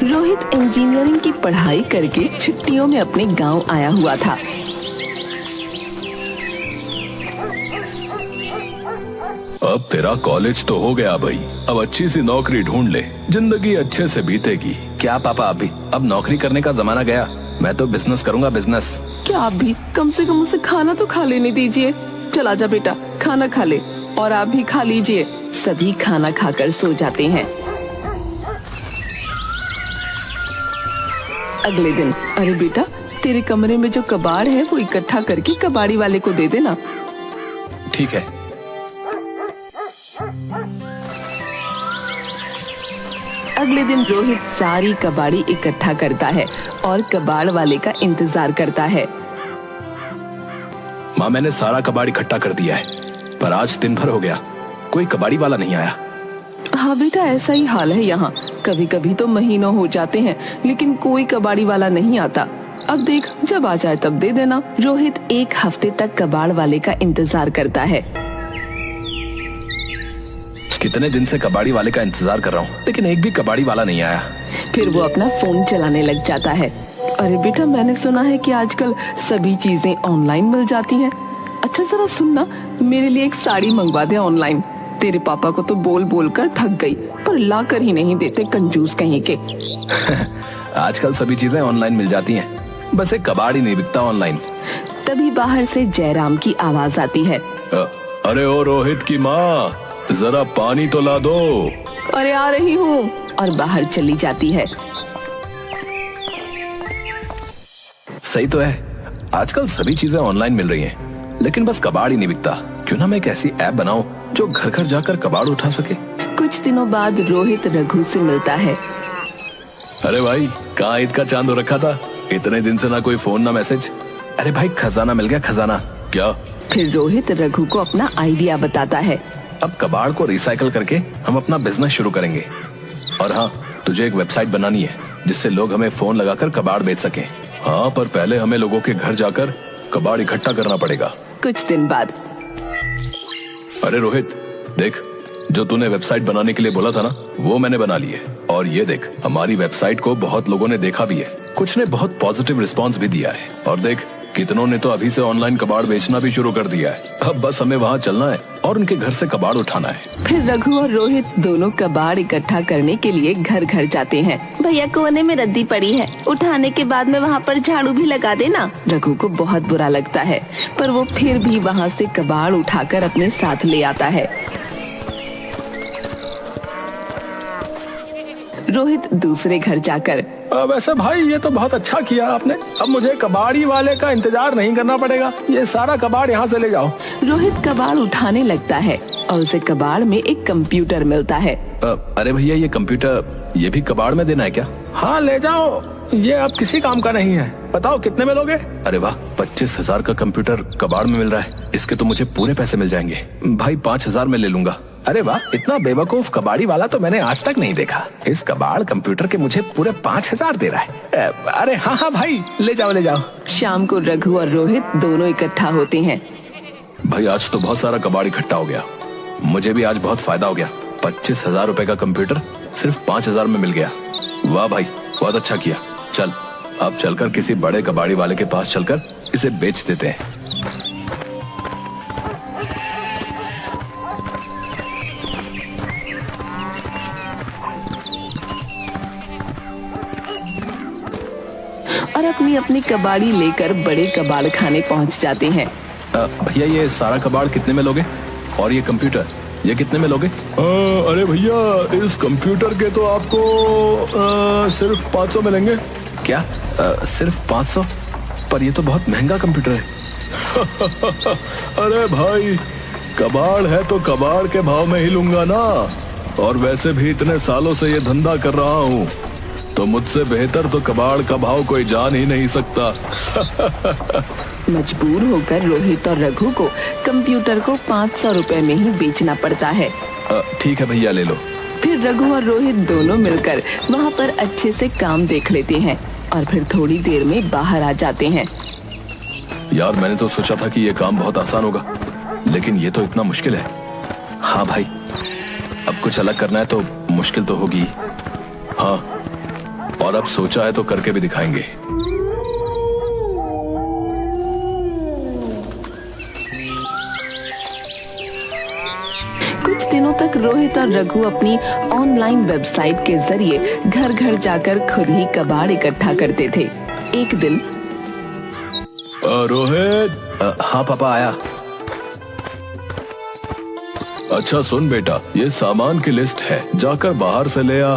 Rohit engineering की पढ़ाई करके छुट्टियों में अपने गांव आया हुआ था। अब तेरा कॉलेज तो हो गया भाई, अब अच्छी सी नौकरी ढूंढ ले, जिंदगी अच्छे से बीतेगी। क्या पापा, अभी अब नौकरी करने का जमाना गया, मैं तो बिजनेस करूंगा, बिजनेस। क्या आप भी कम से कम उसे खाना तो खा लेने दीजिए। चल आजा बेटा, खाना खा ले, और आप भी खा लीजिए। सभी खाना खाकर सो जाते हैं। अगले दिन, अरे बेटा, तेरे कमरे में जो कबाड़ है वो इकट्ठा करके कबाड़ी वाले को दे देना। ठीक है। अगले दिन रोहित सारी कबाड़ी इकट्ठा करता है और कबाड़ वाले का इंतजार करता है। माँ, मैंने सारा कबाड़ इकट्ठा कर दिया है, पर आज दिन भर हो गया, कोई कबाड़ी वाला नहीं आया। हाँ बेटा, ऐसा ही हाल है यहाँ। कभी कभी तो महीनों हो जाते हैं लेकिन कोई कबाड़ी वाला नहीं आता। अब देख, जब आ जाए तब दे देना। रोहित एक हफ्ते तक कबाड़ वाले का इंतजार करता है। कितने दिन से कबाड़ी वाले का इंतजार कर रहा हूँ, लेकिन एक भी कबाड़ी वाला नहीं आया। फिर वो अपना फोन चलाने लग जाता है। अरे बेटा, मैंने सुना है कि आजकल सभी चीजें ऑनलाइन मिल जाती हैं। अच्छा जरा सुनना, मेरे लिए एक साड़ी मंगवा दे ऑनलाइन। तेरे पापा को तो बोल बोल कर थक गई, पर ला कर ही नहीं देते, कंजूस कहीं के। आजकल सभी चीजें ऑनलाइन मिल जाती हैं, बस एक कबाड़ ही नहीं बिकता ऑनलाइन। तभी बाहर से जयराम की आवाज आती है। अरे ओ रोहित की माँ, जरा पानी तो ला दो। अरे आ रही हूँ, और बाहर चली जाती है। सही तो है, आजकल सभी चीजें ऑनलाइन मिल रही हैं, लेकिन बस कबाड़ ही नहीं बिकता। क्यों ना मैं एक ऐसी ऐप बनाऊं जो घर घर जाकर कबाड़ उठा सके। कुछ दिनों बाद रोहित रघु से मिलता है। अरे भाई, कहाँ ईद का चांद हो रखा था, इतने दिन से ना कोई फोन ना मैसेज। अरे भाई, खजाना मिल गया, खजाना। क्या? फिर रोहित रघु को अपना आइडिया बताता है। अब कबाड़ को रिसाइकल करके हम अपना बिजनेस शुरू करेंगे। और हाँ, तुझे एक वेबसाइट बनानी है जिससे लोग हमें फोन लगाकर कबाड़ बेच सके। हाँ, पर पहले हमें लोगों के घर जाकर कबाड़ इकट्ठा करना पड़ेगा। कुछ दिन बाद, अरे रोहित, देख, जो तूने वेबसाइट बनाने के लिए बोला था ना, वो मैंने बना ली है। और ये देख, हमारी वेबसाइट को बहुत लोगों ने देखा भी है, कुछ ने बहुत पॉजिटिव रिस्पांस भी दिया है। और देख, कितनों ने तो अभी से ऑनलाइन कबाड़ बेचना भी शुरू कर दिया है। अब बस हमें वहाँ चलना है और उनके घर से कबाड़ उठाना है। फिर रघु और रोहित दोनों कबाड़ इकट्ठा करने के लिए घर घर जाते हैं। भैया, कोने में रद्दी पड़ी है, उठाने के बाद में वहाँ पर झाड़ू भी लगा देना। रघु को बहुत बुरा लगता है, पर वो फिर भी वहाँ से कबाड़ उठाकर अपने साथ ले आता है। रोहित दूसरे घर जाकर, वैसे भाई, ये तो बहुत अच्छा किया आपने, अब मुझे कबाड़ी वाले का इंतजार नहीं करना पड़ेगा, ये सारा कबाड़ यहाँ से ले जाओ। रोहित कबाड़ उठाने लगता है और उसे कबाड़ में एक कंप्यूटर मिलता है। अरे भैया, ये कंप्यूटर ये भी कबाड़ में देना है क्या? हाँ, ले जाओ, ये अब किसी काम का नहीं है। बताओ कितने में लोगे? अरे वाह, 25,000 का कंप्यूटर कबाड़ में मिल रहा है, इसके तो मुझे पूरे पैसे मिल जाएंगे। भाई 5,000 में ले लूंगा। अरे वाह, इतना बेवकूफ कबाड़ी वाला तो मैंने आज तक नहीं देखा। इस कबाड़ कंप्यूटर के मुझे पूरे 5,000 दे रहा है। अरे हाँ हाँ भाई, ले जाओ ले जाओ। शाम को रघु और रोहित दोनों इकट्ठा होते हैं। भाई, आज तो बहुत सारा कबाड़ इकट्ठा हो गया, मुझे भी आज बहुत फायदा हो गया। 25,000 रुपए का कंप्यूटर सिर्फ 5,000 में मिल गया। वाह भाई, बहुत अच्छा किया। चल, अब चलकर किसी बड़े कबाड़ी वाले के पास चलकर इसे बेच देते हैं। और अपनी अपनी कबाड़ी लेकर बड़े कबाड़ खाने पहुंच जाते हैं। भैया, ये सारा कबाड़ कितने में लोगे? और ये कंप्यूटर, ये कितने में लोगे? अरे भैया, इस कंप्यूटर के तो आपको सिर्फ 500 मिलेंगे। क्या? सिर्फ 500? पर ये तो बहुत महंगा कंप्यूटर है। अरे भाई, कबाड़ है तो कबाड़ के भाव में ही लूंगा ना। और वैसे भी इतने सालों से ये धंधा कर रहा हूँ, तो मुझसे बेहतर तो कबाड़ का भाव कोई जान ही नहीं सकता। मजबूर होकर रोहित और रघु को कंप्यूटर को 500 रुपए में ही बेचना पड़ता है। ठीक है भैया, ले लो। फिर रघु और रोहित दोनों मिलकर वहाँ पर अच्छे से काम देख लेते हैं और फिर थोड़ी देर में बाहर आ जाते हैं। यार, मैंने तो सोचा था कि ये काम बहुत आसान होगा, लेकिन ये तो इतना मुश्किल है। हाँ भाई, अब कुछ अलग करना है तो मुश्किल तो होगी। हाँ, और अब सोचा है तो करके भी दिखाएंगे। कुछ दिनों तक रोहित और रघु अपनी ऑनलाइन वेबसाइट के जरिए घर घर जाकर खुद ही कबाड़ इकट्ठा करते थे। एक दिन रोहित। हाँ पापा आया। अच्छा सुन बेटा, ये सामान की लिस्ट है, जाकर बाहर से ले आ।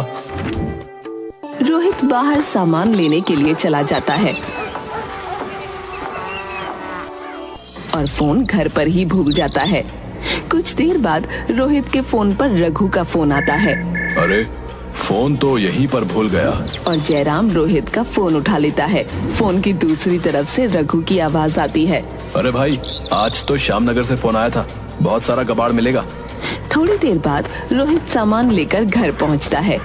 रोहित बाहर सामान लेने के लिए चला जाता है और फोन घर पर ही भूल जाता है। कुछ देर बाद रोहित के फोन पर रघु का फोन आता है। अरे फोन तो यहीं पर भूल गया। और जयराम रोहित का फोन उठा लेता है। फोन की दूसरी तरफ से रघु की आवाज आती है। अरे भाई, आज तो श्यामनगर से फोन आया था, बहुत सारा कबाड़ मिलेगा। थोड़ी देर बाद रोहित सामान लेकर घर पहुंचता है।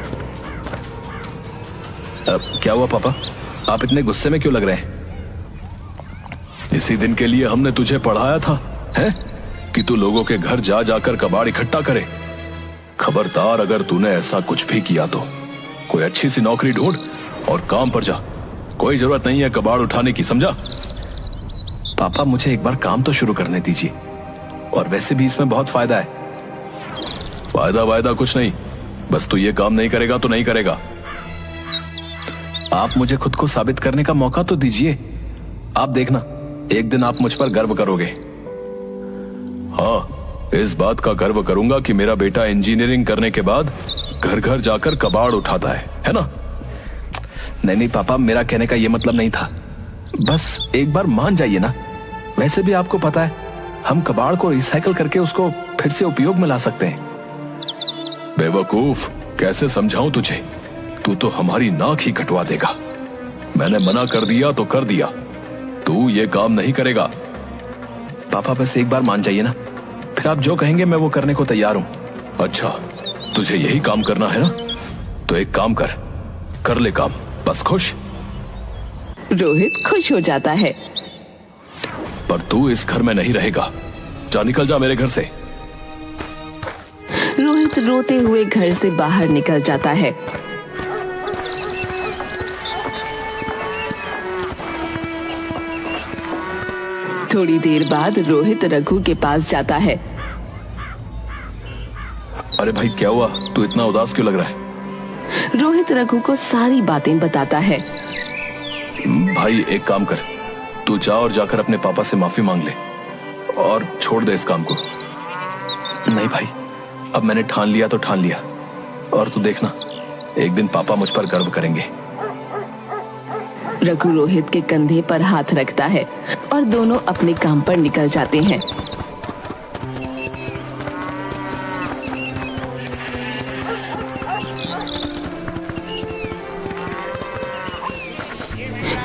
क्या हुआ पापा, आप इतने गुस्से में क्यों लग रहे हैं? इसी दिन के लिए हमने तुझे पढ़ाया था, हैं? कि तू लोगों के घर जा जाकर कबाड़ इकट्ठा करे। खबरदार, अगर तूने ऐसा कुछ भी किया तो कोई अच्छी सी नौकरी ढूंढ और काम पर जा। कोई जरूरत नहीं है कबाड़ उठाने की, समझा? पापा मुझे एक बार काम तो शुरू करने दीजिए, और वैसे भी इसमें बहुत फायदा है। फायदा कुछ नहीं, बस तू ये काम नहीं करेगा तो नहीं करेगा। आप मुझे खुद को साबित करने का मौका तो दीजिए। आप देखना, एक दिन आप मुझ पर गर्व करोगे। हाँ, इस बात का गर्व करूंगा कि मेरा बेटा इंजीनियरिंग करने के बाद घर घर जाकर कबाड़ उठाता है ना? नहीं पापा, मेरा कहने का ये मतलब नहीं था। बस एक बार मान जाइए ना। वैसे भी आपको पता है, हम कबाड़ को रिसाइकल करके उसको फिर से उपयोग में ला सकते हैं। बेवकूफ, कैसे समझाऊं तुझे? तू तो हमारी नाक ही कटवा देगा। मैंने मना कर दिया तो कर दिया, तू ये काम नहीं करेगा। पापा बस एक बार मान जाइए ना, फिर आप जो कहेंगे मैं वो करने को तैयार हूं। अच्छा, तुझे यही काम करना है ना? तो एक काम कर ले काम, बस खुश। रोहित खुश हो जाता है। पर तू इस घर में नहीं रहेगा, जा, निकल जा मेरे घर से। रोहित रोते हुए घर से बाहर निकल जाता है। थोड़ी देर बाद रोहित रघु के पास जाता है। अरे भाई, क्या हुआ? तू इतना उदास क्यों लग रहा है? रोहित रघु को सारी बातें बताता है। भाई एक काम कर, तू जा और जाकर अपने पापा से माफी मांग ले और छोड़ दे इस काम को। नहीं भाई, अब मैंने ठान लिया तो ठान लिया, और तू देखना, एक दिन पापा मुझ पर गर्व करेंगे। रघु रोहित के कंधे पर हाथ रखता है और दोनों अपने काम पर निकल जाते हैं।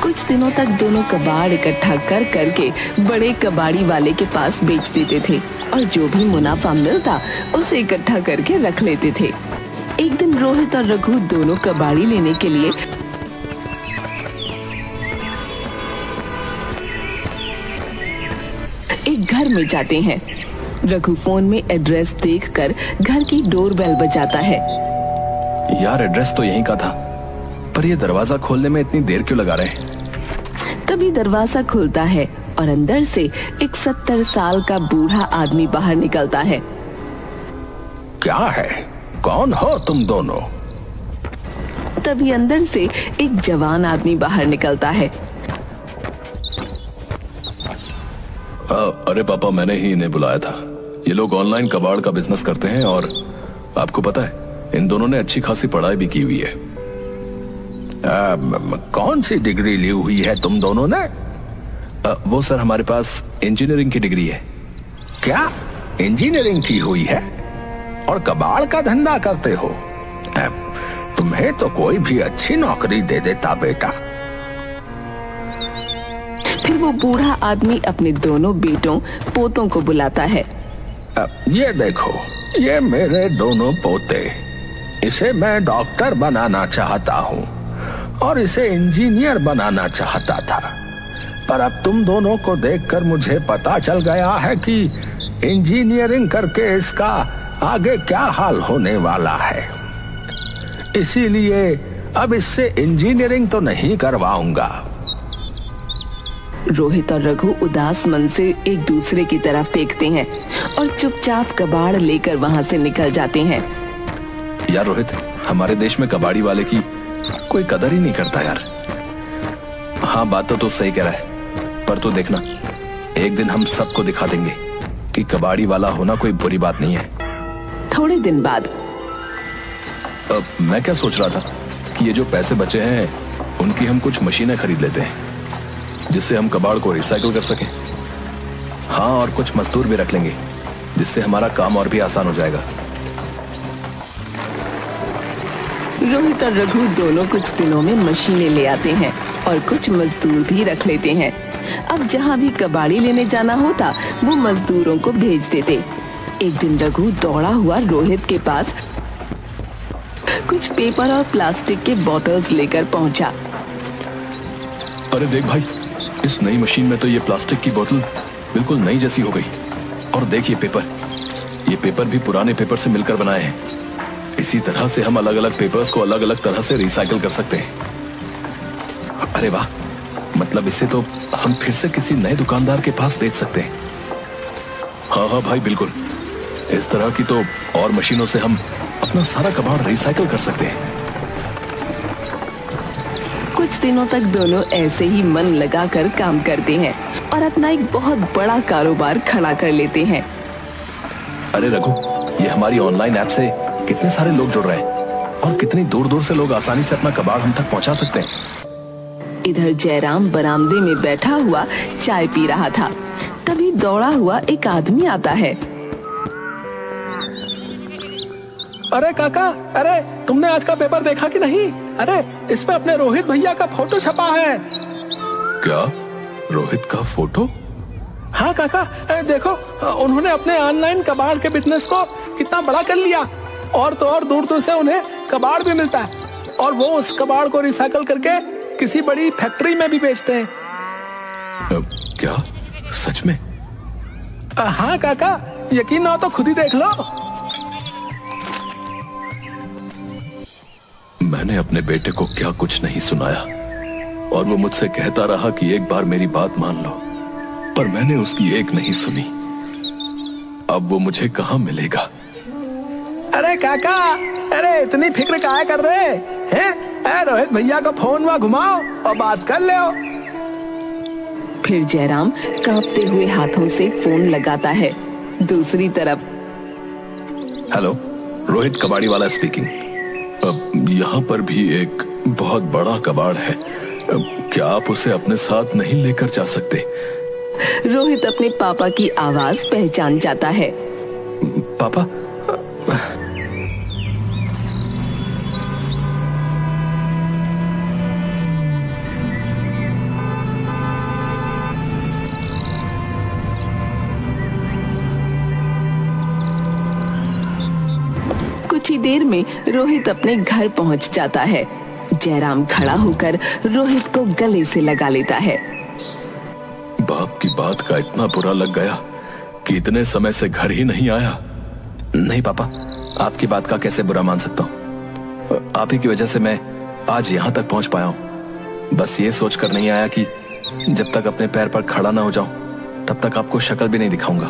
कुछ दिनों तक दोनों कबाड़ इकट्ठा कर करके बड़े कबाड़ी वाले के पास बेच देते थे और जो भी मुनाफा मिलता उसे इकट्ठा करके रख लेते थे। एक दिन रोहित और रघु दोनों कबाड़ी लेने के लिए एक घर में जाते हैं। रघु फोन में एड्रेस देखकर घर की डोरबेल बजाता है। यार, एड्रेस तो यहीं का था, पर ये दरवाजा खोलने में इतनी देर क्यों लगा रहे हैं? तभी दरवाजा खुलता है और अंदर से एक 70 साल का बूढ़ा आदमी बाहर निकलता है। क्या है? कौन हो तुम दोनों? तभी अंदर से एक जवान आदमी बाहर निकलता है। अरे पापा, मैंने ही इन्हें बुलाया था। ये लोग ऑनलाइन कबाड़ का बिजनेस करते हैं और आपको पता है, इन दोनों ने अच्छी खासी पढ़ाई भी की हुई है। कौन सी डिग्री ली हुई है तुम दोनों ने? वो सर, हमारे पास इंजीनियरिंग की डिग्री है। क्या इंजीनियरिंग की हुई है और कबाड़ का धंधा करते हो? तुम्हें तो कोई भी अच्छी नौकरी दे देता बेटा। फिर वो बूढ़ा आदमी अपने दोनों बेटों पोतों को बुलाता है। ये देखो, ये मेरे दोनों पोते। इसे मैं डॉक्टर बनाना चाहता हूँ और इसे इंजीनियर बनाना चाहता था, पर अब तुम दोनों को देखकर मुझे पता चल गया है कि इंजीनियरिंग करके इसका आगे क्या हाल होने वाला है। इसीलिए अब इससे इंजीनियरिंग तो नहीं करवाऊंगा। रोहित और रघु उदास मन से एक दूसरे की तरफ देखते हैं और चुपचाप कबाड़ लेकर वहां से निकल जाते हैं। यार रोहित, हमारे देश में कबाड़ी वाले की कोई कदर ही नहीं करता यार। हाँ, बात तो सही कह रहा है, पर तो देखना, एक दिन हम सबको दिखा देंगे कि कबाड़ी वाला होना कोई बुरी बात नहीं है। थोड़े दिन बाद अब मैं क्या सोच रहा था कि ये जो पैसे बचे हैं उनकी हम कुछ मशीनें खरीद लेते हैं जिससे हम कबाड़ को रिसाइकिल कर सकें। हाँ, और कुछ मजदूर भी रख लेंगे जिससे हमारा काम और भी आसान हो जाएगा। रोहित और रघु दोनों कुछ दिनों में मशीनें ले आते हैं और कुछ मजदूर भी रख लेते हैं। अब जहाँ भी कबाड़ी लेने जाना होता वो मजदूरों को भेज देते। एक दिन रघु दौड़ा हुआ रोहित के पास कुछ पेपर और प्लास्टिक के बोतल्स लेकर पहुंचा। अरे देख भाई, इस नई मशीन में तो ये प्लास्टिक की बोतल बिल्कुल नई जैसी हो गई। और देख ये पेपर भी पुराने पेपर से मिलकर बनाए हैं। इसी तरह से हम अलग अलग पेपर्स को अलग अलग तरह से रिसाइकिल कर सकते हैं। अरे वाह, मतलब इससे तो हम फिर से किसी नए दुकानदार के पास बेच सकते हैं। हाँ भाई बिल्कुल, इस तरह की तो और मशीनों से हम अपना सारा कबाड़ रिसाइकिल कर सकते हैं। कुछ दिनों तक दोनों ऐसे ही मन लगाकर काम करते हैं और अपना एक बहुत बड़ा कारोबार खड़ा कर लेते हैं। अरे रघु, ये हमारी ऑनलाइन ऐप से कितने सारे लोग जुड़ रहे हैं और कितनी दूर दूर से लोग आसानी से अपना कबाड़ हम तक पहुंचा सकते हैं। इधर जयराम बरामदे में बैठा हुआ चाय पी रहा था। तभी दौड़ा हुआ एक आदमी आता है। अरे काका, अरे तुमने आज का पेपर देखा कि नहीं? अरे इसमें अपने रोहित भैया का फोटो छपा है। क्या? रोहित का फोटो? हाँ काका, देखो, उन्होंने अपने ऑनलाइन कबाड़ के बिजनेस को कितना बड़ा कर लिया। और तो और दूर दूर से उन्हें कबाड़ भी मिलता है और वो उस कबाड़ को रिसाइकल करके किसी बड़ी फैक्ट्री में भी बेचते हैं। क्या? सच में? हाँ काका, यकीन ना हो तो खुद ही देख लो। मैंने अपने बेटे को क्या कुछ नहीं सुनाया और वो मुझसे कहता रहा कि एक बार मेरी बात मान लो, पर मैंने उसकी एक नहीं सुनी। अब वो मुझे कहाँ मिलेगा? अरे काका, अरे इतनी फिक्र काहे कर रहे हैं? रोहित भैया को फोन में घुमाओ और बात कर ले। फिर जयराम कांपते हुए हाथों से फोन लगाता है। दूसरी तरफ हेलो, रोहित कबाड़ी वाला स्पीकिंग। अब यहाँ पर भी एक बहुत बड़ा कबाड़ है। क्या आप उसे अपने साथ नहीं लेकर जा सकते? रोहित अपने पापा की आवाज पहचान जाता है। पापा? कुछ ही देर में रोहित अपने घर पहुंच जाता है। जयराम खड़ा होकर रोहित को गले से लगा लेता है। बाप की बात का इतना बुरा लग गया कि इतने समय से घर ही नहीं आया। नहीं पापा, आपकी बात का कैसे बुरा मान सकता हूँ? आप ही की वजह से मैं आज यहाँ तक पहुँच पाया हूँ। बस ये सोचकर नहीं आया कि जब तक अपने पैर पर खड़ा ना हो जाऊं तब तक आपको शक्ल भी नहीं दिखाऊंगा।